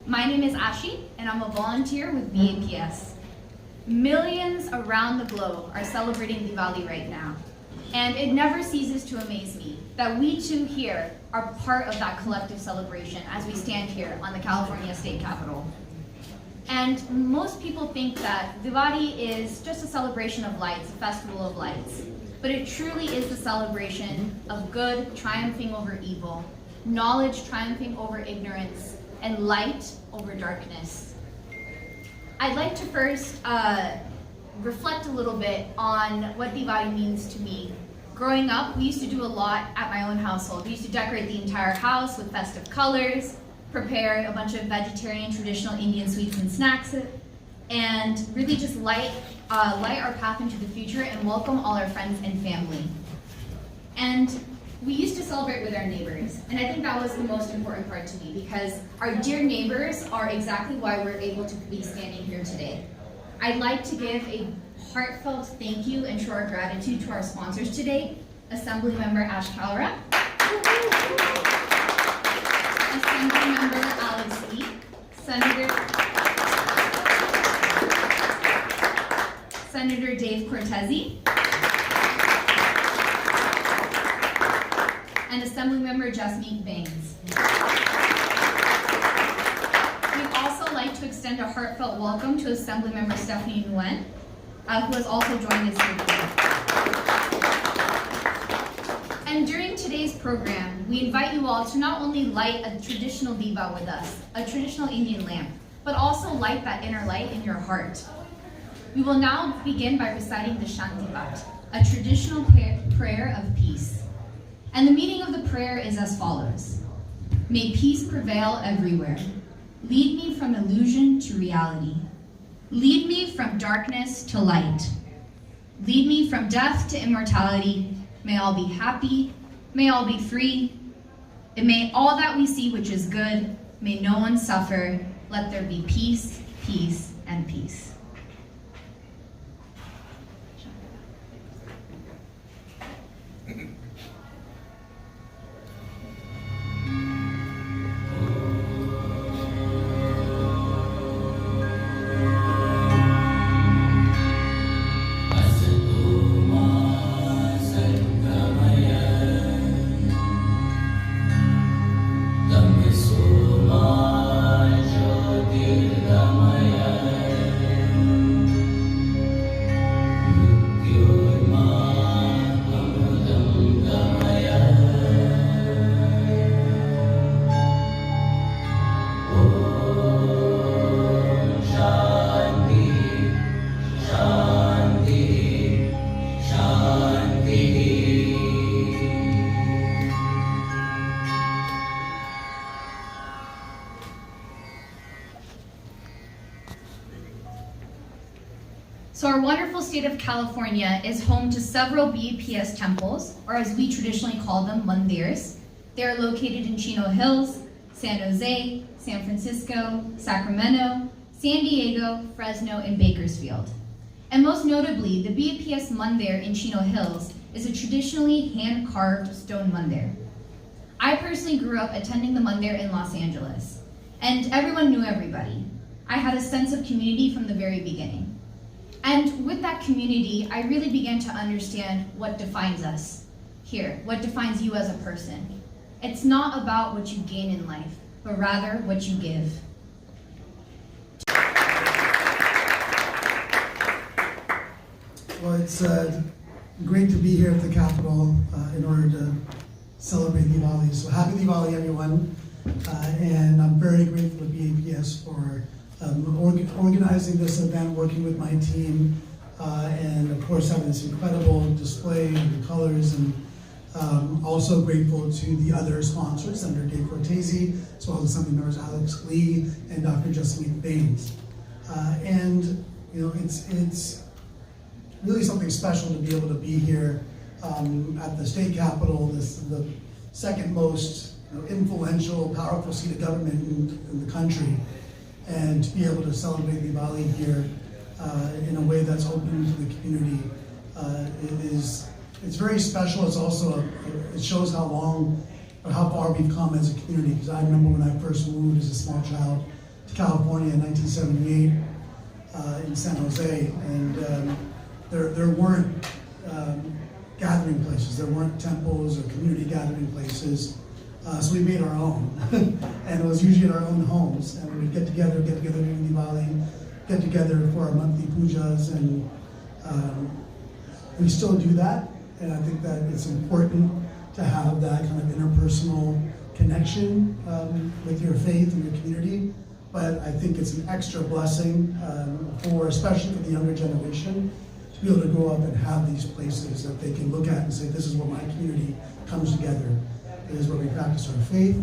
My name is Ashi, and I'm a volunteer with BAPS. Millions around the globe are celebrating Diwali right now, and it never ceases to amaze me that we too here are part of that collective celebration as we stand here on the California state capitol. And most people think that Diwali is just a celebration of lights, a festival of lights, but it truly is the celebration of good triumphing over evil, knowledge triumphing over ignorance, and light over darkness. I'd like to first reflect a little bit on what Diwali means to me. Growing up, we used to do a lot at my own household. We used to decorate the entire house with festive colors, prepare a bunch of vegetarian traditional Indian sweets and snacks, and really just light our path into the future and welcome all our friends and family. And we used to celebrate with our neighbors, and I think that was the most important part to me because our dear neighbors are exactly why we're able to be standing here today. I'd like to give a heartfelt thank you and show our gratitude to our sponsors today, Assemblymember Ash Kalra, Assemblymember Alex Lee, Senator Dave Cortese, and Assemblymember Jasmeet Bains. We'd also like to extend a heartfelt welcome to Assemblymember Stephanie Nguyen, who has also joined us here today. And during today's program, we invite you all to not only light a traditional diva with us, a traditional Indian lamp, but also light that inner light in your heart. We will now begin by reciting the Shanti Path, a traditional prayer of peace. And the meaning of the prayer is as follows. May peace prevail everywhere. Lead me from illusion to reality. Lead me from darkness to light. Lead me from death to immortality. May all be happy. May all be free. And may all that we see which is good, may no one suffer. Let there be peace, peace, and peace. So our wonderful state of California is home to several BAPS temples, or as we traditionally call them, mandirs. They are located in Chino Hills, San Jose, San Francisco, Sacramento, San Diego, Fresno, and Bakersfield. And most notably, the BAPS mandir in Chino Hills is a traditionally hand-carved stone mandir. I personally grew up attending the mandir in Los Angeles, and everyone knew everybody. I had a sense of community from the very beginning. And with that community, I really began to understand what defines us here, what defines you as a person. It's not about what you gain in life, but rather what you give. Well, it's great to be here at the Capitol in order to celebrate Diwali. So happy Diwali, everyone. And I'm very grateful to BAPS for organizing this event, working with my team, and of course having this incredible display of the colors, and also grateful to the other sponsors, Senator Dave Cortese, as well as Assemblymembers Alex Lee and Dr. Jasmeet Bains. And you know, it's really something special to be able to be here at the state capitol, the second most influential, powerful seat of government in the country. And to be able to celebrate Diwali here in a way that's open to the community it's very special. It's also it shows how far we've come as a community. Because I remember when I first moved as a small child to California in 1978 in San Jose, and there weren't gathering places, there weren't temples or community gathering places, so we made our own, and it was usually in our own homes, and we'd get together during Diwali, get together for our monthly pujas, and we still do that, and I think that it's important to have that kind of interpersonal connection with your faith and your community. But I think it's an extra blessing especially for the younger generation, to be able to grow up and have these places that they can look at and say, this is where my community comes together. This is where we practice our faith.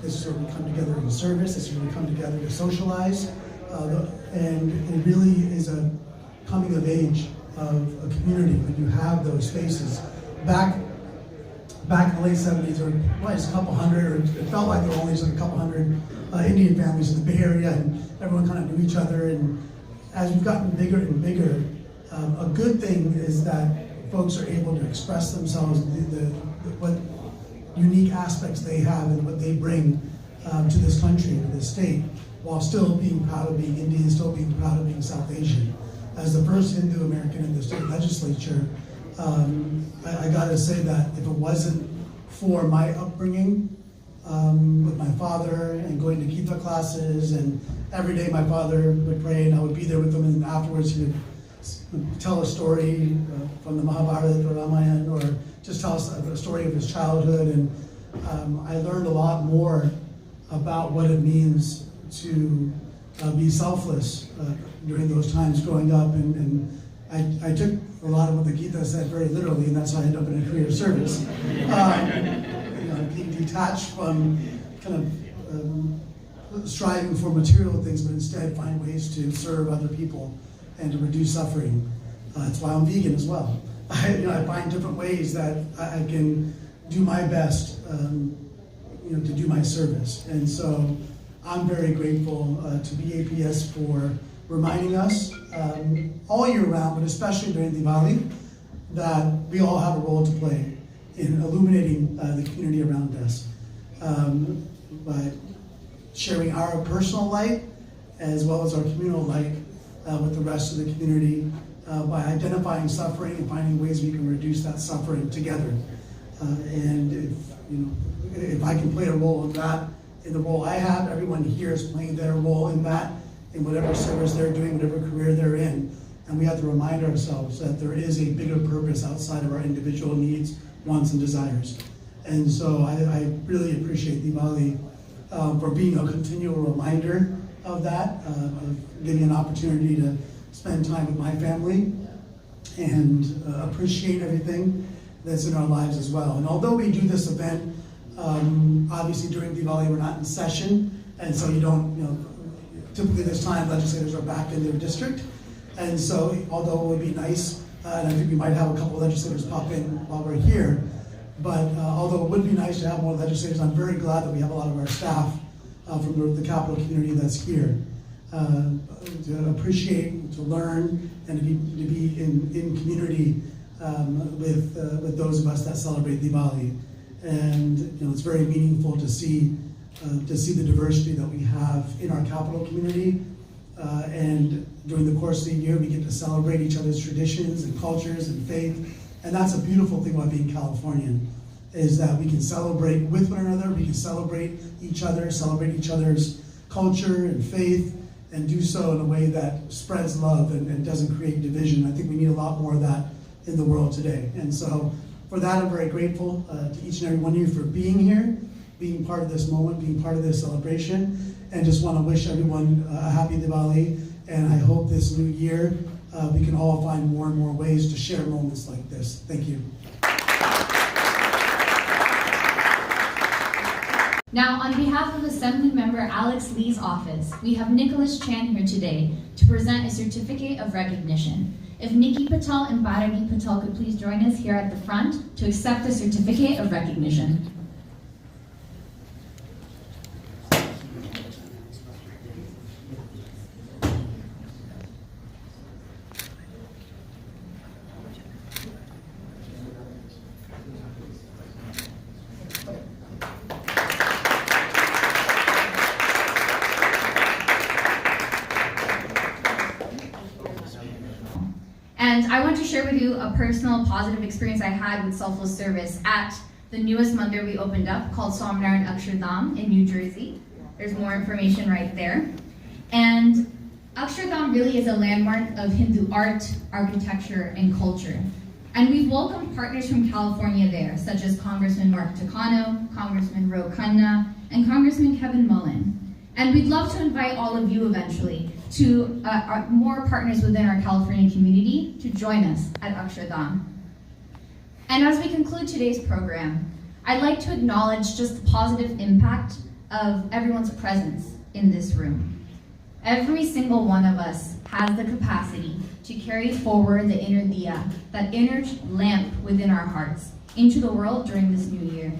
This is where we come together in service. This is where we come together to socialize. And it really is a coming of age of a community when you have those spaces. Back in the late 70s, there were just a couple hundred, or it felt like there were only just like a couple hundred Indian families in the Bay Area, and everyone kind of knew each other. And as we've gotten bigger and bigger, a good thing is that folks are able to express themselves, what unique aspects they have and what they bring to this country, to this state, while still being proud of being Indian, still being proud of being South Asian. As the first Hindu American in the state legislature, I gotta say that if it wasn't for my upbringing with my father and going to Gita classes, and every day my father would pray and I would be there with him, and afterwards he would tell a story from the Mahabharata or Ramayana, or just tell us a story of his childhood, and I learned a lot more about what it means to be selfless during those times growing up, and I took a lot of what the Gita said very literally, and that's how I ended up in a career service. Being detached from kind of striving for material things, but instead find ways to serve other people and to reduce suffering. That's why I'm vegan as well. I find different ways that I can do my best, to do my service, and so I'm very grateful to BAPS for reminding us all year round, but especially during Diwali, that we all have a role to play in illuminating the community around us by sharing our personal light as well as our communal light with the rest of the community, by identifying suffering and finding ways we can reduce that suffering together. And if I can play a role in that, in the role I have, everyone here is playing their role in that, in whatever service they're doing, whatever career they're in. And we have to remind ourselves that there is a bigger purpose outside of our individual needs, wants, and desires. And so I really appreciate Diwali for being a continual reminder of that, of giving an opportunity to spend time with my family and appreciate everything that's in our lives as well. And although we do this event, obviously during Diwali we're not in session, and so you don't, typically this time legislators are back in their district, and so although it would be nice, and I think we might have a couple of legislators pop in while we're here, but although it would be nice to have more legislators, I'm very glad that we have a lot of our staff from the Capital community that's here to appreciate, to learn, and to be in community with those of us that celebrate Diwali. And it's very meaningful to see the diversity that we have in our Capital community. And during the course of the year, we get to celebrate each other's traditions and cultures and faith. And that's a beautiful thing about being Californian, is that we can celebrate with one another, we can celebrate each other's culture and faith, and do so in a way that spreads love and doesn't create division. I think we need a lot more of that in the world today. And so for that, I'm very grateful to each and every one of you for being here, being part of this moment, being part of this celebration, and just want to wish everyone a happy Diwali. And I hope this new year we can all find more and more ways to share moments like this. Thank you. Now, on behalf of Assemblymember Alex Lee's office, we have Nicholas Chan here today to present a certificate of recognition. If Nikki Patel and Bharani Patel could please join us here at the front to accept the certificate of recognition. And I want to share with you a personal positive experience I had with selfless service at the newest mandir we opened up called Swaminarayan Akshardham in New Jersey. There's more information right there. And Akshardham really is a landmark of Hindu art, architecture, and culture. And we've welcomed partners from California there, such as Congressman Mark Takano, Congressman Ro Khanna, and Congressman Kevin Mullen. And we'd love to invite all of you eventually to more partners within our California community to join us at Akshardham. And as we conclude today's program, I'd like to acknowledge just the positive impact of everyone's presence in this room. Every single one of us has the capacity to carry forward the inner diya, that inner lamp within our hearts, into the world during this new year.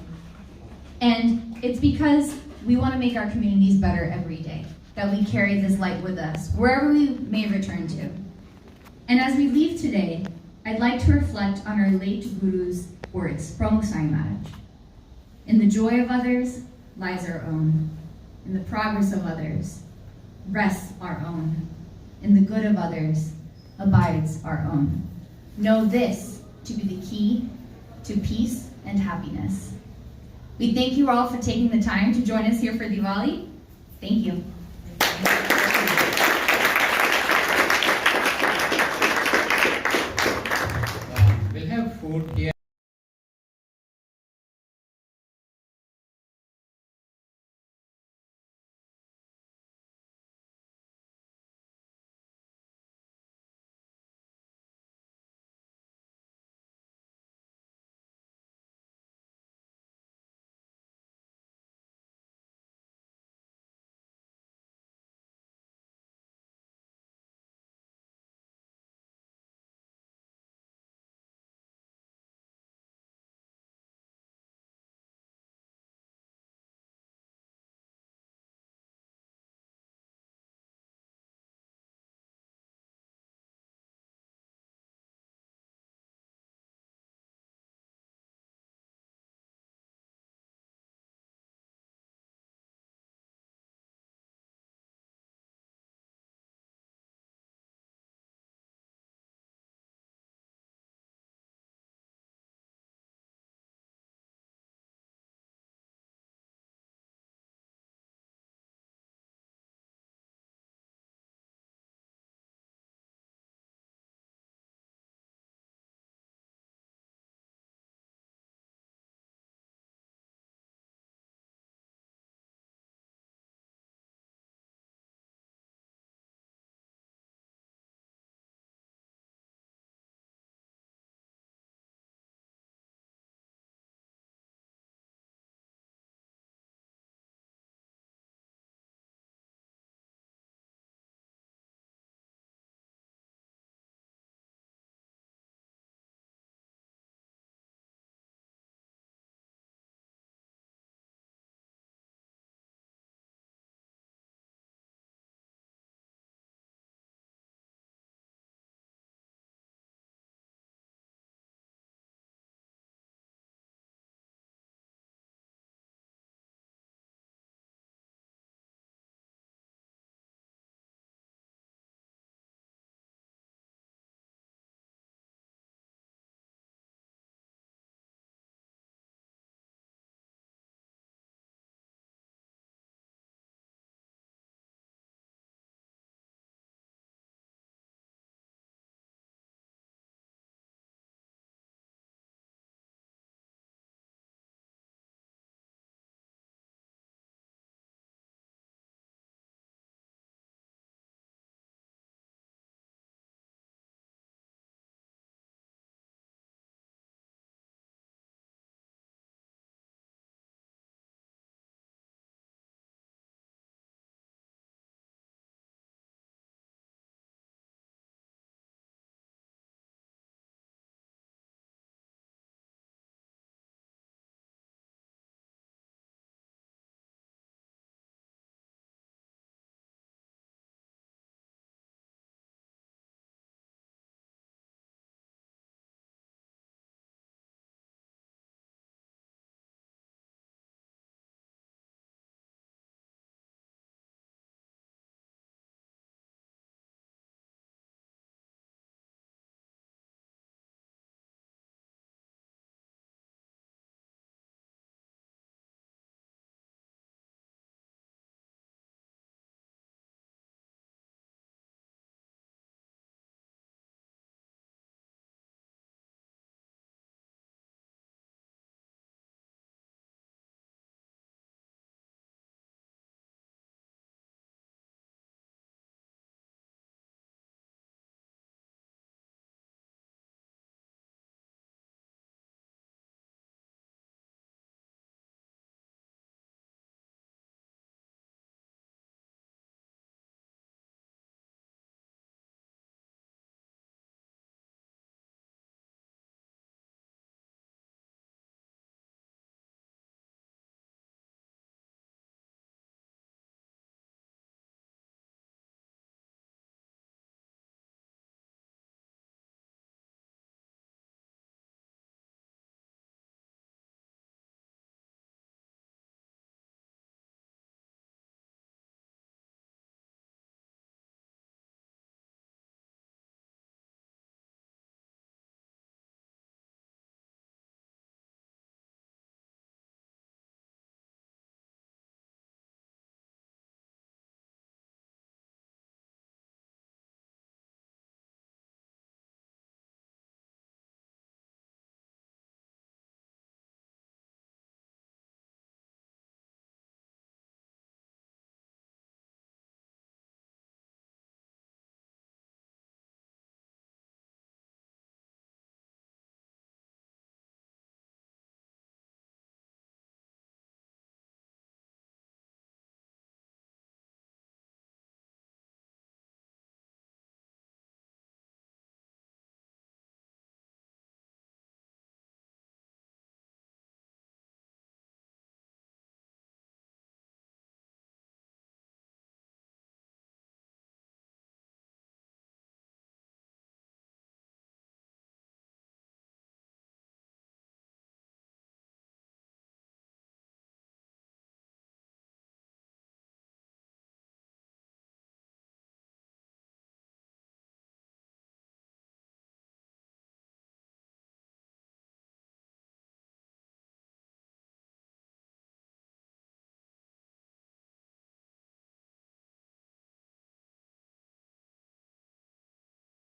And it's because we want to make our communities better every day that we carry this light with us, wherever we may return to. And as we leave today, I'd like to reflect on our late Guru's words, Pramukh Sai Maharaj. In the joy of others lies our own. In the progress of others rests our own. In the good of others abides our own. Know this to be the key to peace and happiness. We thank you all for taking the time to join us here for Diwali. Thank you.